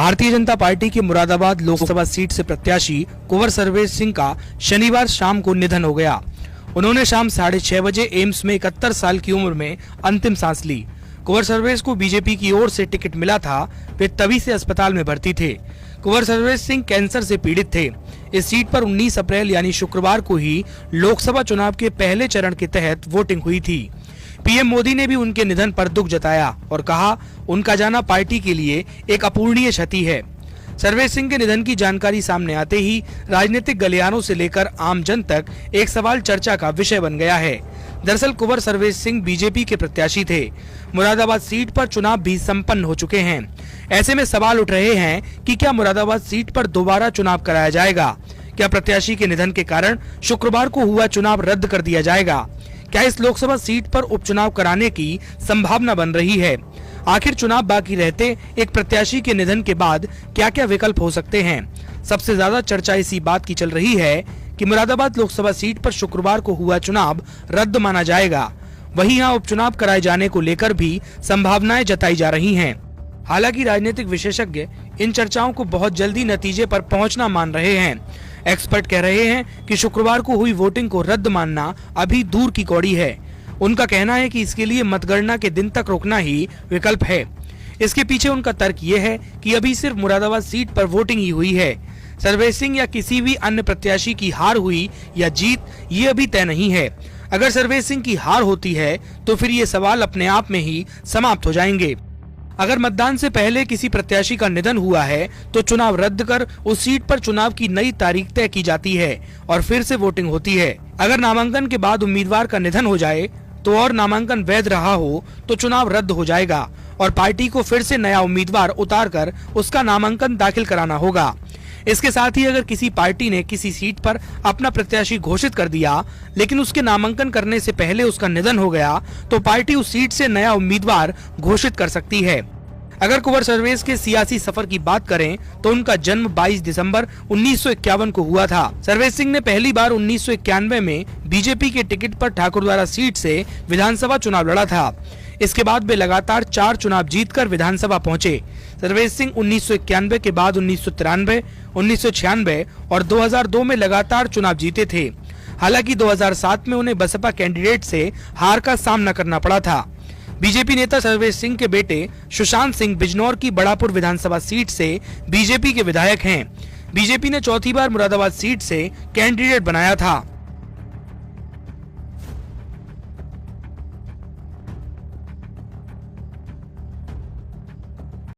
Bharatiya Janata party की Moradabad Lok Sabha seat से प्रत्याशी कुंवर सर्वेश सिंह का शनिवार शाम को निधन हो गया। उन्होंने शाम 6:30 बजे एम्स में 71 साल की उम्र में अंतिम सांस ली। कुंवर सर्वेश को बीजेपी की ओर से टिकट मिला था। वे तभी से अस्पताल में भर्ती थे। कुंवर सर्वेश सिंह कैंसर से पीड़ित थे। इस सीट पर 19 अप्रैल यानी शुक्रवार को ही लोकसभा चुनाव के पहले चरण के तहत वोटिंग हुई थी। पीएम मोदी ने भी उनके निधन पर दुख जताया और कहा, उनका जाना पार्टी के लिए एक अपूरणीय क्षति है। सर्वेश सिंह के निधन की जानकारी सामने आते ही राजनीतिक गलियारों से लेकर आम जन तक एक सवाल चर्चा का विषय बन गया है। दरअसल कुंवर सर्वेश सिंह बीजेपी के प्रत्याशी थे। मुरादाबाद सीट पर चुनाव भी संपन्न हो चुके हैं। ऐसे में सवाल उठ रहे हैं कि क्या मुरादाबाद सीट पर दोबारा चुनाव कराया जाएगा? क्या प्रत्याशी के निधन के कारण शुक्रवार को हुआ चुनाव रद्द कर दिया जाएगा? क्या इस लोकसभा सीट पर उपचुनाव कराने की संभावना बन रही है? आखिर चुनाव बाकी रहते एक प्रत्याशी के निधन के बाद क्या क्या विकल्प हो सकते हैं? सबसे ज्यादा चर्चा इसी बात की चल रही है कि मुरादाबाद लोकसभा सीट पर शुक्रवार को हुआ चुनाव रद्द माना जाएगा। वहीं यहाँ उपचुनाव कराए जाने को लेकर भी संभावनाएं जताई जा रही हैं। हालांकि राजनीतिक विशेषज्ञ इन चर्चाओं को बहुत जल्दी नतीजे पर पहुंचना मान रहे हैं। एक्सपर्ट कह रहे हैं कि शुक्रवार को हुई वोटिंग को रद्द मानना अभी दूर की कौड़ी है। उनका कहना है कि इसके लिए मतगणना के दिन तक रोकना ही विकल्प है। इसके पीछे उनका तर्क ये है कि अभी सिर्फ मुरादाबाद सीट पर वोटिंग ही हुई है। सर्वेश सिंह या किसी भी अन्य प्रत्याशी की हार हुई या जीत ये अभी तय नहीं है। अगर सर्वेश सिंह की हार होती है तो फिर ये सवाल अपने आप में ही समाप्त हो जाएंगे। अगर मतदान से पहले किसी प्रत्याशी का निधन हुआ है तो चुनाव रद्द कर उस सीट पर चुनाव की नई तारीख तय की जाती है और फिर से वोटिंग होती है। अगर नामांकन के बाद उम्मीदवार का निधन हो जाए तो और नामांकन वैध रहा हो तो चुनाव रद्द हो जाएगा और पार्टी को फिर से नया उम्मीदवार उतारकर उसका नामांकन दाखिल कराना होगा। इसके साथ ही अगर किसी पार्टी ने किसी सीट पर अपना प्रत्याशी घोषित कर दिया लेकिन उसके नामांकन करने से पहले उसका निधन हो गया तो पार्टी उस सीट से नया उम्मीदवार घोषित कर सकती है। अगर कुंवर सर्वेश के सियासी सफर की बात करें तो उनका जन्म 22 दिसंबर 1951 को हुआ था। सर्वेश सिंह ने पहली बार 1991 में बीजेपी के टिकट पर ठाकुरद्वारा सीट से विधानसभा चुनाव लड़ा था। इसके बाद वे लगातार 4 चुनाव जीतकर विधानसभा पहुंचे। सर्वेश सिंह 1991 के बाद 1993, 1996 और 2002 में लगातार चुनाव जीते थे। हालांकि 2007 में उन्हें बसपा कैंडिडेट से हार का सामना करना पड़ा था। बीजेपी नेता सर्वेश सिंह के बेटे सुशांत सिंह बिजनौर की बड़ापुर विधानसभा सीट से बीजेपी के विधायक हैं। बीजेपी ने चौथी बार मुरादाबाद सीट से कैंडिडेट बनाया था।